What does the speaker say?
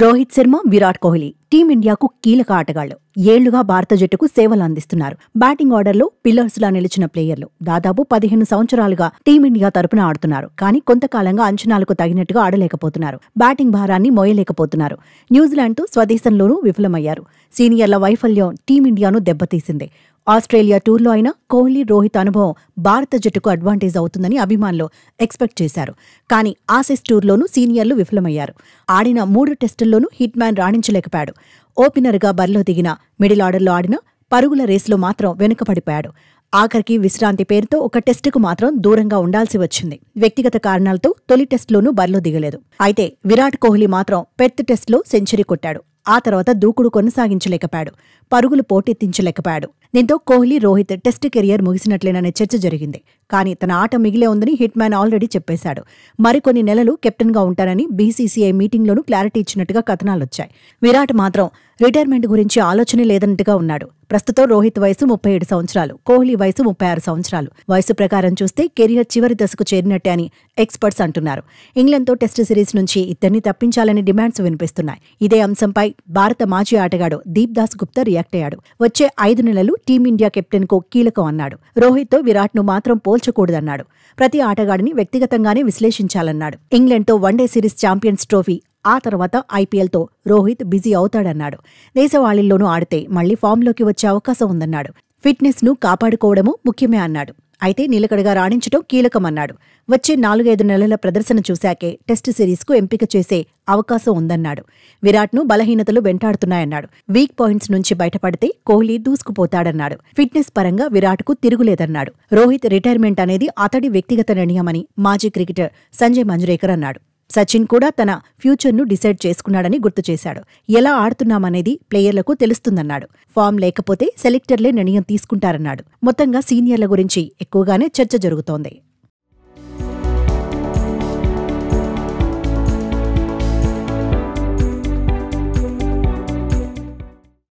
రోహిత్ శర్మ, విరాట్ కోహ్లీ టీమిండియాకు కీలక ఆటగాళ్లు. ఏళ్లుగా భారత జట్టుకు సేవలు అందిస్తున్నారు. బ్యాటింగ్ ఆర్డర్లో పిల్లర్స్ లా నిలిచిన ప్లేయర్లు. దాదాపు 15 సంవత్సరాలుగా టీమిండియా తరపున ఆడుతున్నారు. కానీ కొంతకాలంగా అంచనాలకు తగినట్టుగా ఆడలేకపోతున్నారు. బ్యాటింగ్ భారాన్ని మోయలేకపోతున్నారు. న్యూజిలాండ్తో స్వదేశంలోనూ విఫలమయ్యారు. సీనియర్ల వైఫల్యం టీమిండియాను దెబ్బతీసింది. ఆస్ట్రేలియా టూర్లో అయినా కోహ్లీ, రోహిత్ అనుభవం భారత జట్టుకు అడ్వాంటేజ్ అవుతుందని అభిమానులు ఎక్స్పెక్ట్ చేశారు. కానీ ఆసీస్ టూర్లోనూ సీనియర్లు విఫలమయ్యారు. ఆడిన 3 టెస్టుల్లోనూ హిట్ మ్యాన్ రాణించలేకపోయాడు. ఓపెనర్గా బరిలో దిగిన, మిడిల్ ఆర్డర్లో ఆడిన, పరుగుల రేసులో మాత్రం వెనుకపడిపోయాడు. ఆఖరికి విశ్రాంతి పేరుతో ఒక టెస్టుకు మాత్రం దూరంగా ఉండాల్సి వచ్చింది. వ్యక్తిగత కారణాలతో తొలి టెస్టులోనూ బరిలో దిగలేదు. అయితే విరాట్ కోహ్లీ మాత్రం పెర్త్ టెస్టులో సెంచరీ కొట్టాడు. ఆ తర్వాత దూకుడు కొనసాగించలేకపోయాడు. పరుగులు పోటెత్తించలేకపోయాడు. దీంతో కోహ్లీ, రోహిత్ టెస్టు కెరియర్ ముగిసినట్లేననే చర్చ జరిగింది. కానీ తన ఆట మిగిలే ఉందని హిట్ మ్యాన్ ఆల్రెడీ చెప్పేశాడు. మరికొన్ని నెలలు కెప్టెన్గా ఉంటానని బీసీసీఐ మీటింగ్లోనూ క్లారిటీ ఇచ్చినట్టుగా కథనాలొచ్చాయి. విరాట్ మాత్రం రిటైర్మెంట్ గురించి ఆలోచనే లేదన్నట్టుగా ఉన్నాడు. ప్రస్తుతం రోహిత్ వయసు 37 సంవత్సరాలు, కోహ్లీ వయసు 36 సంవత్సరాలు. వయసు ప్రకారం చూస్తే కెరియర్ చివరి దశకు చేరినట్టే అని ఎక్స్పర్ట్స్ అంటున్నారు. ఇంగ్లండ్తో టెస్టు సిరీస్ నుంచి ఇద్దరిని తప్పించాలని డిమాండ్స్ వినిపిస్తున్నాయి. ఇదే అంశంపై భారత మాజీ ఆటగాడు దీప్ దాస్ గుప్తా రియాక్ట్ అయ్యాడు. వచ్చే 5 నెలలు టీమిండియా కెప్టెన్కు కీలకం అన్నాడు. రోహిత్తో విరాట్ను మాత్రం పోల్చకూడదన్నాడు. ప్రతి ఆటగాడిని వ్యక్తిగతంగానే విశ్లేషించాలన్నాడు. ఇంగ్లండ్తో వన్డే సిరీస్ ఛాంపియన్స్ ట్రోఫీ, ఆ తర్వాత ఐపీఎల్తో రోహిత్ బిజీ అవుతాడన్నాడు. దేశవాళీల్లోనూ ఆడితే మళ్లీ ఫామ్లోకి వచ్చే అవకాశం ఉందన్నాడు. ఫిట్నెస్ను కాపాడుకోవడమూ ముఖ్యమే అన్నాడు. అయితే నిలకడగా రాణించడం కీలకమన్నాడు. వచ్చే 4-5 నెలల ప్రదర్శన చూశాకే టెస్టు సిరీస్కు ఎంపిక చేసే అవకాశం ఉందన్నాడు. విరాట్ను బలహీనతలు వెంటాడుతున్నాయన్నాడు. వీక్ పాయింట్స్ నుంచి బయటపడితే కోహ్లీ దూసుకుపోతాడన్నాడు. ఫిట్నెస్ పరంగా విరాట్కు తిరుగులేదన్నాడు. రోహిత్ రిటైర్మెంట్ అనేది అతడి వ్యక్తిగత నిర్ణయమని మాజీ క్రికెటర్ సంజయ్ మంజ్రేకర్ అన్నాడు. సచిన్ కూడా తన ఫ్యూచర్ను డిసైడ్ చేసుకున్నాడని గుర్తు చేశాడు. ఎలా ఆడుతున్నామనేది ప్లేయర్లకు తెలుస్తుందన్నాడు. ఫామ్ లేకపోతే సెలెక్టర్లే నిర్ణయం తీసుకుంటారన్నాడు. మొత్తంగా సీనియర్ల గురించి ఎక్కువగానే చర్చ జరుగుతోంది.